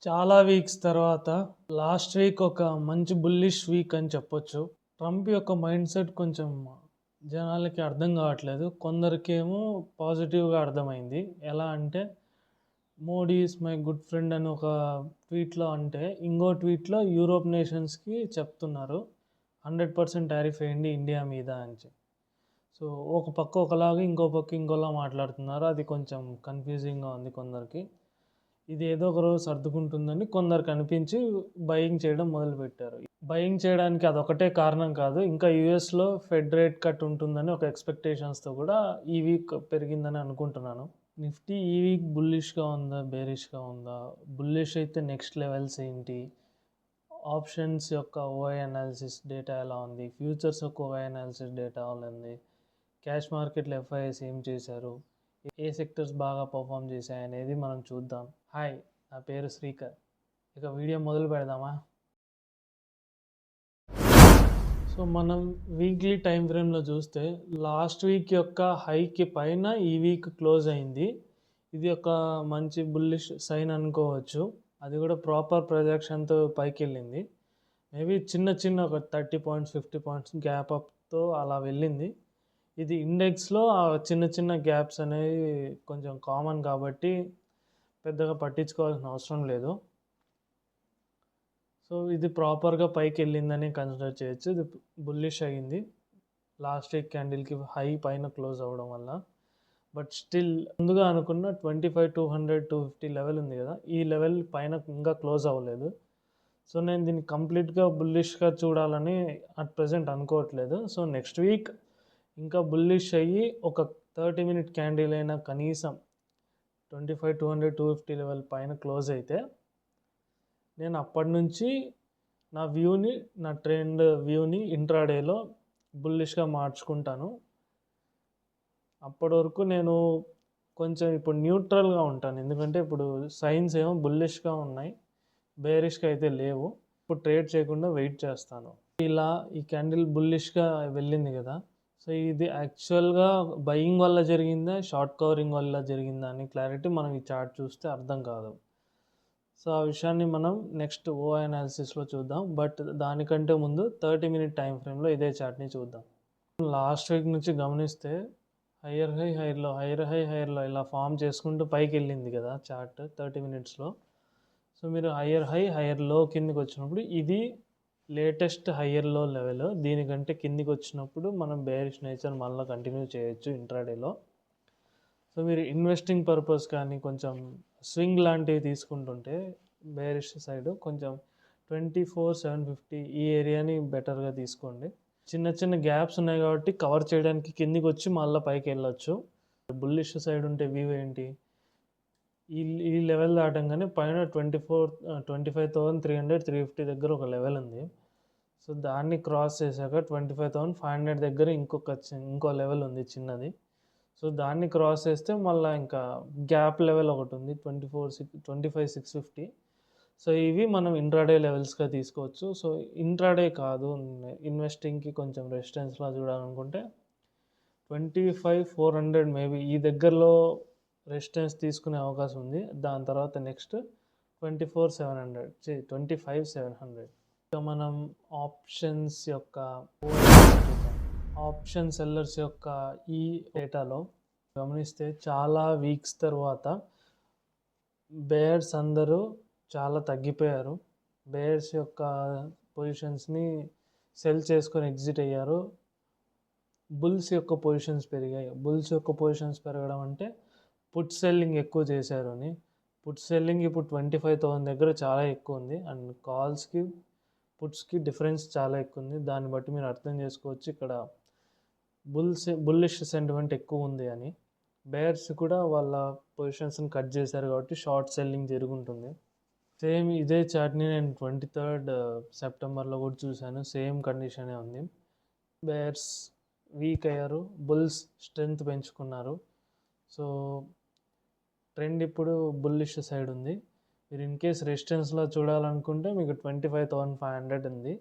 చాలా వీక్స్ తర్వాత last week ఒక మంచి బుల్లిష్ వీక్ అని చెప్పొచ్చు. ట్రంప్ యొక్క మైండ్ సెట్ కొంచెం జనాలకి అర్థం కావట్లేదు. కొందరికేమో పాజిటివ్గా అర్థమైంది. ఎలా అంటే Modi is my good friend అని ఒక ట్వీట్లో అంటే, ఇంకో ట్వీట్లో యూరోప్ నేషన్స్కి చెప్తున్నారు 100% టారిఫ్ వేయండి ఇండియా మీద అని చెప్పి. సో ఒక పక్క ఒకలాగా ఇంకో పక్క ఇంకోలా మాట్లాడుతున్నారు. అది కొంచెం కన్ఫ్యూజింగ్గా ఉంది కొందరికి. ఇది ఏదో ఒక రోజు సర్దుకుంటుందని కొందరికి అనిపించి బయింగ్ చేయడం మొదలుపెట్టారు. బయింగ్ చేయడానికి అదొకటే కారణం కాదు, ఇంకా యూఎస్లో ఫెడ్ రేట్ కట్ ఉంటుందని ఒక ఎక్స్పెక్టేషన్స్తో కూడా ఈ వీక్ పెరిగిందని అనుకుంటున్నాను. నిఫ్టీ ఈ వీక్ బుల్లిష్గా ఉందా, బేరిష్గా ఉందా? బుల్లిష్ అయితే నెక్స్ట్ లెవెల్స్ ఏంటి, ఆప్షన్స్ యొక్క ఓఐ అనాలిసిస్ డేటా ఎలా ఉంది, ఫ్యూచర్స్ యొక్క ఓఐ అనాలిసిస్ డేటా ఎలా ఉంది, క్యాష్ మార్కెట్లో ఎఫ్ఐఎస్ ఏం చేశారు, ఏ సెక్టర్స్ బాగా పర్ఫామ్ చేశాయి అనేది మనం చూద్దాం. హాయ్, నా పేరు శ్రీకర్. ఇక వీడియో మొదలు పెడదామా? సో మనం వీక్లీ టైం ఫ్రేమ్లో చూస్తే లాస్ట్ వీక్ యొక్క హైకి పైన ఈ వీక్ క్లోజ్ అయింది. ఇది ఒక మంచి బుల్లిష్ సైన్ అనుకోవచ్చు. అది కూడా ప్రాపర్ ప్రొజెక్షన్తో పైకి వెళ్ళింది. మేబీ చిన్న ఒక 30 పాయింట్స్ 50 పాయింట్స్ గ్యాప్ అప్తో అలా వెళ్ళింది. ఇది ఇండెక్స్లో ఆ చిన్న గ్యాప్స్ అనేవి కొంచెం కామన్ కాబట్టి పెద్దగా పట్టించుకోవాల్సిన అవసరం లేదు. సో ఇది ప్రాపర్గా పైకి వెళ్ళిందని కన్సిడర్ చేయొచ్చు. ఇది బుల్లిష్ అయ్యింది లాస్ట్ వీక్ క్యాండిల్కి హై పైన క్లోజ్ అవ్వడం వల్ల. బట్ స్టిల్ ముందుగా అనుకున్న 25,200 250 లెవెల్ ఉంది కదా, ఈ లెవెల్ పైన ఇంకా క్లోజ్ అవ్వలేదు. సో నేను దీన్ని కంప్లీట్గా బుల్లిష్గా చూడాలని అట్ ప్రజెంట్ అనుకోవట్లేదు. సో నెక్స్ట్ వీక్ ఇంకా బుల్లిష్ అయ్యి ఒక 30 మినిట్ క్యాండిల్ అయినా కనీసం 25,200 250 లెవెల్ పైన క్లోజ్ అయితే నేను అప్పటి నుంచి నా ట్రెండ్ వ్యూని ఇంట్రాడేలో బుల్లిష్గా మార్చుకుంటాను. అప్పటి వరకు నేను కొంచెం ఇప్పుడు న్యూట్రల్గా ఉంటాను, ఎందుకంటే ఇప్పుడు సైన్స్ ఏమో బుల్లిష్గా ఉన్నాయి, బేరిష్గా అయితే లేవు. ఇప్పుడు ట్రేడ్ చేయకుండా వెయిట్ చేస్తాను. ఇలా ఈ క్యాండిల్ బుల్లిష్గా వెళ్ళింది కదా, సో ఇది యాక్చువల్గా బయింగ్ వల్ల జరిగిందా, షార్ట్ కవరింగ్ వల్ల జరిగిందా అని క్లారిటీ మనం ఈ చార్ట్ చూస్తే అర్థం కాదు. సో ఆ విషయాన్ని మనం నెక్స్ట్ ఓఐ అనాలిసిస్లో చూద్దాం. బట్ దానికంటే ముందు 30 మినిట్ టైం ఫ్రేమ్లో ఇదే చార్ట్ని చూద్దాం. లాస్ట్ వీక్ నుంచి గమనిస్తే హైయర్ హైలో ఇలా ఫామ్ చేసుకుంటూ పైకి వెళ్ళింది కదా చార్ట్ 30 మినిట్స్లో. సో మీరు హైయర్ లో కిందికి వచ్చినప్పుడు ఇది లేటెస్ట్ హైయర్ లో లెవెల్. దీనికంటే కిందికి వచ్చినప్పుడు మనం బేరిష్ నేచర్ మళ్ళీ కంటిన్యూ చేయొచ్చు ఇంట్రాడేలో. సో మీరు ఇన్వెస్టింగ్ పర్పస్ కానీ కొంచెం స్వింగ్ లాంటివి తీసుకుంటుంటే బేరిష్ సైడ్ కొంచెం 24,750 ఈ ఏరియాని బెటర్గా తీసుకోండి. చిన్న గ్యాప్స్ ఉన్నాయి కాబట్టి కవర్ చేయడానికి కిందికి వచ్చి మళ్ళీ పైకి వెళ్ళొచ్చు. బుల్లిష్ సైడ్ ఉంటే వ్యూ ఏంటి, ఈ లెవెల్ దాటంగానే పైన 25,300 350 దగ్గర ఒక లెవెల్ ఉంది. సో దాన్ని క్రాస్ చేశాక 25,500 దగ్గర ఇంకో లెవెల్ ఉంది చిన్నది. సో దాన్ని క్రాస్ చేస్తే మళ్ళీ ఇంకా గ్యాప్ లెవెల్ ఒకటి ఉంది 25,650. సో ఇవి మనం ఇంట్రాడే లెవెల్స్గా తీసుకోవచ్చు. సో ఇంట్రాడే కాదు, ఇన్వెస్టింగ్కి కొంచెం రెసిస్టెన్స్లా చూడాలనుకుంటే 25,400 మేబీ ఈ దగ్గరలో రెసిస్టెన్స్ తీసుకునే అవకాశం ఉంది. దాని తర్వాత నెక్స్ట్ 25,700. ఇక మనం ఆప్షన్స్ యొక్క ఆప్షన్ సెల్లర్స్ యొక్క ఈ డేటాలో గమనిస్తే చాలా వీక్స్ తర్వాత బేర్స్ అందరూ చాలా తగ్గిపోయారు. బేర్స్ యొక్క పొజిషన్స్ని సెల్ చేసుకొని ఎగ్జిట్ అయ్యారు. బుల్స్ యొక్క పొజిషన్స్ పెరిగాయి. బుల్స్ యొక్క పొజిషన్స్ పెరగడం అంటే పుట్ సెల్లింగ్ ఎక్కువ చేశారు అని. పుట్ సెల్లింగ్ ఇప్పుడు 25,000 దగ్గర చాలా ఎక్కువ ఉంది. అండ్ కాల్స్కి పుట్స్కి డిఫరెన్స్ చాలా ఎక్కువ ఉంది. దాన్ని బట్టి మీరు అర్థం చేసుకోవచ్చు ఇక్కడ బుల్లిష్ సెంటిమెంట్ ఎక్కువ ఉంది అని. బేర్స్ కూడా వాళ్ళ పొజిషన్స్ని కట్ చేశారు కాబట్టి షార్ట్ సెల్లింగ్ జరుగుతుంది. సేమ్ ఇదే చార్ట్ని నేను 23rd సెప్టెంబర్లో కూడా చూశాను. సేమ్ కండిషనే ఉంది. బేర్స్ వీక్ అయ్యారు, బుల్స్ స్ట్రెంగ్త్ పెంచుకున్నారు. సో ట్రెండ్ ఇప్పుడు బుల్లిష్ సైడ్ ఉంది. మీరు ఇన్ కేస్ రెసిస్టెన్స్లో చూడాలనుకుంటే మీకు 25,500 ఉంది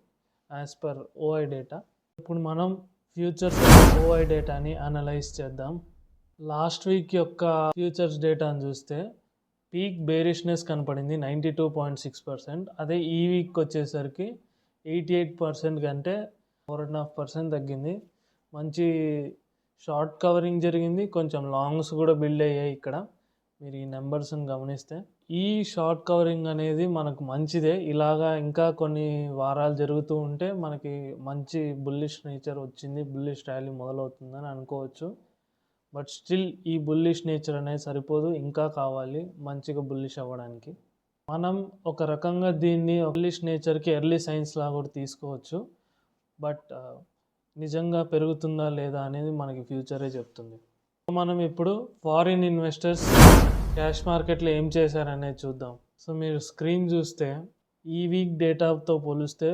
యాజ్ పర్ ఓఐ డేటా. ఇప్పుడు మనం ఫ్యూచర్స్ ఓఐ డేటాని అనలైజ్ చేద్దాం. లాస్ట్ వీక్ యొక్క ఫ్యూచర్స్ డేటాను చూస్తే పీక్ బేరిష్నెస్ కనపడింది 92.6%. అదే ఈ వీక్ వచ్చేసరికి 88% కంటే 4.5% తగ్గింది. మంచి షార్ట్ కవరింగ్ జరిగింది, కొంచెం లాంగ్స్ కూడా బిల్డ్ అయ్యాయి. ఇక్కడ మీరు ఈ నెంబర్స్ని గమనిస్తే ఈ షార్ట్ కవరింగ్ అనేది మనకు మంచిదే. ఇలాగా ఇంకా కొన్ని వారాలు జరుగుతూ ఉంటే మనకి మంచి బుల్లిష్ నేచర్ వచ్చింది, బుల్లిష్ ర్యాలీ మొదలవుతుందని అనుకోవచ్చు. బట్ స్టిల్ ఈ బుల్లిష్ నేచర్ అనేది సరిపోదు, ఇంకా కావాలి మంచిగా బుల్లిష్ అవ్వడానికి. మనం ఒక రకంగా దీన్ని బుల్లిష్ నేచర్కి ఎర్లీ సైన్స్ లాగా కూడా తీసుకోవచ్చు. బట్ నిజంగా పెరుగుతుందా లేదా అనేది మనకి ఫ్యూచరే చెప్తుంది. మనం ఇప్పుడు ఫారిన్ ఇన్వెస్టర్స్ క్యాష్ మార్కెట్లో ఏం చేశారనేది చూద్దాం. సో మీరు స్క్రీన్ చూస్తే ఈ వీక్ డేటాతో పోలిస్తే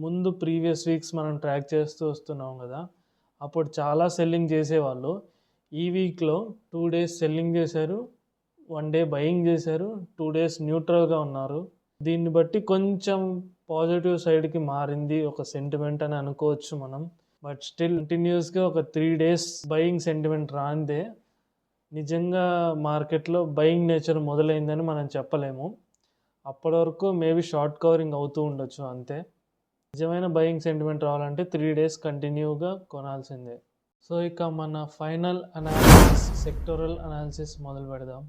ముందు ప్రీవియస్ వీక్స్ మనం ట్రాక్ చేస్తూ వస్తున్నాం కదా, అప్పుడు చాలా సెల్లింగ్ చేసేవాళ్ళు. ఈ వీక్లో 2 days సెల్లింగ్ చేశారు, 1 day బయింగ్ చేశారు, 2 days న్యూట్రల్గా ఉన్నారు. దీన్ని బట్టి కొంచెం పాజిటివ్ సైడ్కి మారింది ఒక సెంటిమెంట్ అని అనుకోవచ్చు మనం. బట్ స్టిల్ కంటిన్యూస్గా ఒక 3 days బయింగ్ సెంటిమెంట్ రాందే నిజంగా మార్కెట్లో బయింగ్ నేచర్ మొదలైందని మనం చెప్పలేము. అప్పటి వరకు మేబీ షార్ట్ కవరింగ్ అవుతూ ఉండొచ్చు అంతే. నిజమైన బయింగ్ సెంటిమెంట్ రావాలంటే 3 days కంటిన్యూగా కొనాల్సిందే. సో ఇక మన ఫైనల్ అనాలిసిస్, సెక్టోరల్ అనాలిసిస్ మొదలు పెడదాం.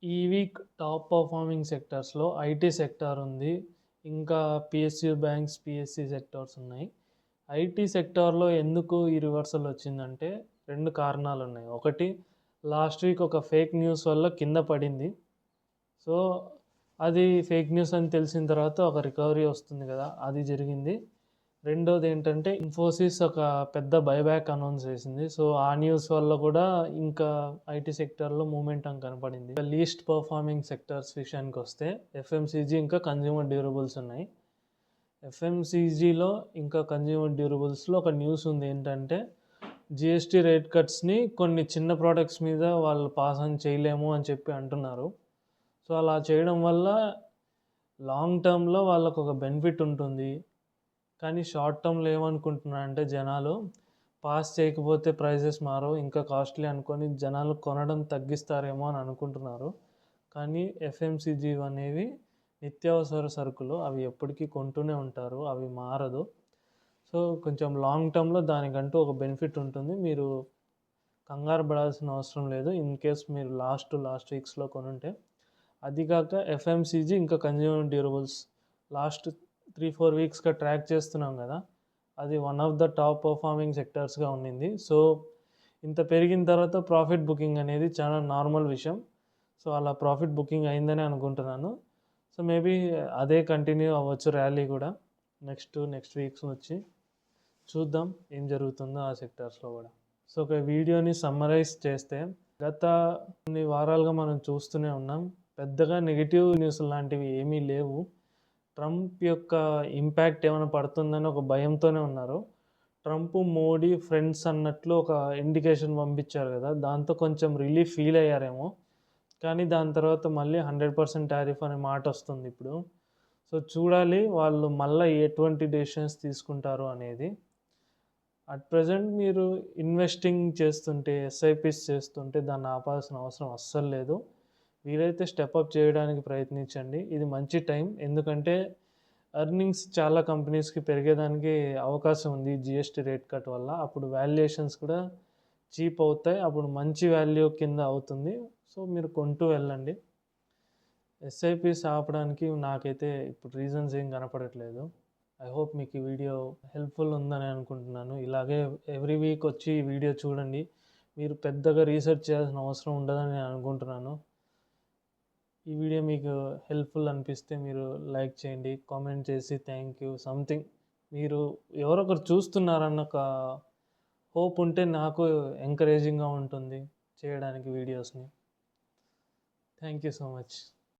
ఈ వీక్ టాప్ పర్ఫార్మింగ్ సెక్టర్స్లో ఐటీ సెక్టార్ ఉంది, ఇంకా పిఎస్యూ బ్యాంక్స్, పిఎస్సి సెక్టార్స్ ఉన్నాయి. ఐటీ సెక్టార్లో ఎందుకు ఈ రివర్సల్ వచ్చిందంటే 2 కారణాలు ఉన్నాయి. ఒకటి, లాస్ట్ వీక్ ఒక ఫేక్ న్యూస్ వల్ల కింద పడింది. సో అది ఫేక్ న్యూస్ అని తెలిసిన తర్వాత ఒక రికవరీ వస్తుంది కదా, అది జరిగింది. రెండోది ఏంటంటే ఇన్ఫోసిస్ ఒక పెద్ద బైబ్యాక్ అనౌన్స్ చేసింది. సో ఆ న్యూస్ వల్ల కూడా ఇంకా ఐటీ సెక్టార్లో మూమెంటం కనపడింది. లీస్ట్ పర్ఫార్మింగ్ సెక్టార్స్ విషయానికి వస్తే ఎఫ్ఎంసీజీ ఇంకా కన్జ్యూమర్ డ్యూరబుల్స్ ఉన్నాయి. ఎఫ్ఎంసీజీలో ఇంకా కన్జ్యూమర్ డ్యూరబుల్స్లో ఒక న్యూస్ ఉంది ఏంటంటే జిఎస్టీ రేట్ కట్స్ని కొన్ని చిన్న ప్రోడక్ట్స్ మీద వాళ్ళు పాస్ ఆన్ చేయలేము అని చెప్పి అంటున్నారు. సో అలా చేయడం వల్ల లాంగ్ టర్మ్లో వాళ్ళకు ఒక బెనిఫిట్ ఉంటుంది. కానీ షార్ట్ టర్మ్లో ఏమనుకుంటున్నారంటే జనాలు పాస్ చేయకపోతే ప్రైజెస్ మారవు, ఇంకా కాస్ట్లీ అనుకొని జనాలు కొనడం తగ్గిస్తారేమో అని అనుకుంటున్నారు. కానీ ఎఫ్ఎంసీజీ అనేవి నిత్యావసర సరుకులు, అవి ఎప్పటికీ కొంటూనే ఉంటారు, అవి మారదు. సో కొంచెం లాంగ్ టర్మ్లో దానికంటూ ఒక బెనిఫిట్ ఉంటుంది. మీరు కంగారు పడాల్సిన అవసరం లేదు ఇన్ కేస్ మీరు లాస్ట్ వీక్స్లో కొనుంటే. అది కాక ఎఫ్ఎంసీజీ ఇంకా కన్జ్యూమర్ డ్యూరబుల్స్ లాస్ట్ 3-4 వీక్స్గా ట్రాక్ చేస్తున్నాం కదా, అది one of the top performing సెక్టార్స్గా ఉండింది. సో ఇంత పెరిగిన తర్వాత ప్రాఫిట్ బుకింగ్ అనేది చాలా నార్మల్ విషయం. సో అలా ప్రాఫిట్ బుకింగ్ అయిందని అనుకుంటున్నాను. సో మేబీ అదే కంటిన్యూ అవ్వచ్చు ర్యాలీ కూడా నెక్స్ట్ వీక్స్ వచ్చి చూద్దాం ఏం జరుగుతుందో ఆ సెక్టార్స్లో కూడా. సో ఒక వీడియోని సమ్మరైజ్ చేస్తే గత కొన్ని వారాలుగా మనం చూస్తూనే ఉన్నాం, పెద్దగా నెగిటివ్ న్యూస్ లాంటివి ఏమీ లేవు. ట్రంప్ యొక్క ఇంపాక్ట్ ఏమైనా పడుతుందని ఒక భయంతోనే ఉన్నారు. ట్రంప్ మోడీ ఫ్రెండ్స్ అన్నట్లు ఒక ఇండికేషన్ పంపించారు కదా, దాంతో కొంచెం రిలీఫ్ ఫీల్ అయ్యారేమో. కానీ దాని తర్వాత మళ్ళీ 100% టారిఫ్ అనే మాట వస్తుంది ఇప్పుడు. సో చూడాలి వాళ్ళు మళ్ళీ ఎటువంటి డెసిషన్స్ తీసుకుంటారు అనేది. అట్ ప్రజెంట్ మీరు ఇన్వెస్టింగ్ చేస్తుంటే, ఎస్ఐపిస్ చేస్తుంటే దాన్ని ఆపాల్సిన అవసరం అస్సలు లేదు. వీలైతే స్టెప్అప్ చేయడానికి ప్రయత్నించండి. ఇది మంచి టైం, ఎందుకంటే ఎర్నింగ్స్ చాలా కంపెనీస్కి పెరిగేదానికి అవకాశం ఉంది జిఎస్టీ రేట్ కట్ వల్ల. అప్పుడు వాల్యుయేషన్స్ కూడా చీప్ అవుతాయి, అప్పుడు మంచి వాల్యూ కింద అవుతుంది. సో మీరు కొంటూ వెళ్ళండి. ఎస్ఐపిస్ ఆపడానికి నాకైతే ఇప్పుడు రీజన్స్ ఏం కనపడట్లేదు. ఐ హోప్ మీకు ఈ వీడియో హెల్ప్ఫుల్ ఉందని అనుకుంటున్నాను. ఇలాగే ఎవ్రీ వీక్ వచ్చి ఈ వీడియో చూడండి. మీరు పెద్దగా రీసెర్చ్ చేయాల్సిన అవసరం ఉండదని నేను అనుకుంటున్నాను. ఈ వీడియో మీకు హెల్ప్ఫుల్ అనిపిస్తే మీరు లైక్ చేయండి, కామెంట్ చేసి థ్యాంక్ యూ సంథింగ్, మీరు ఎవరొకరు చూస్తున్నారన్న ఒక హోప్ ఉంటే నాకు ఎంకరేజింగ్గా ఉంటుంది చేయడానికి వీడియోస్ని. Thank you so much.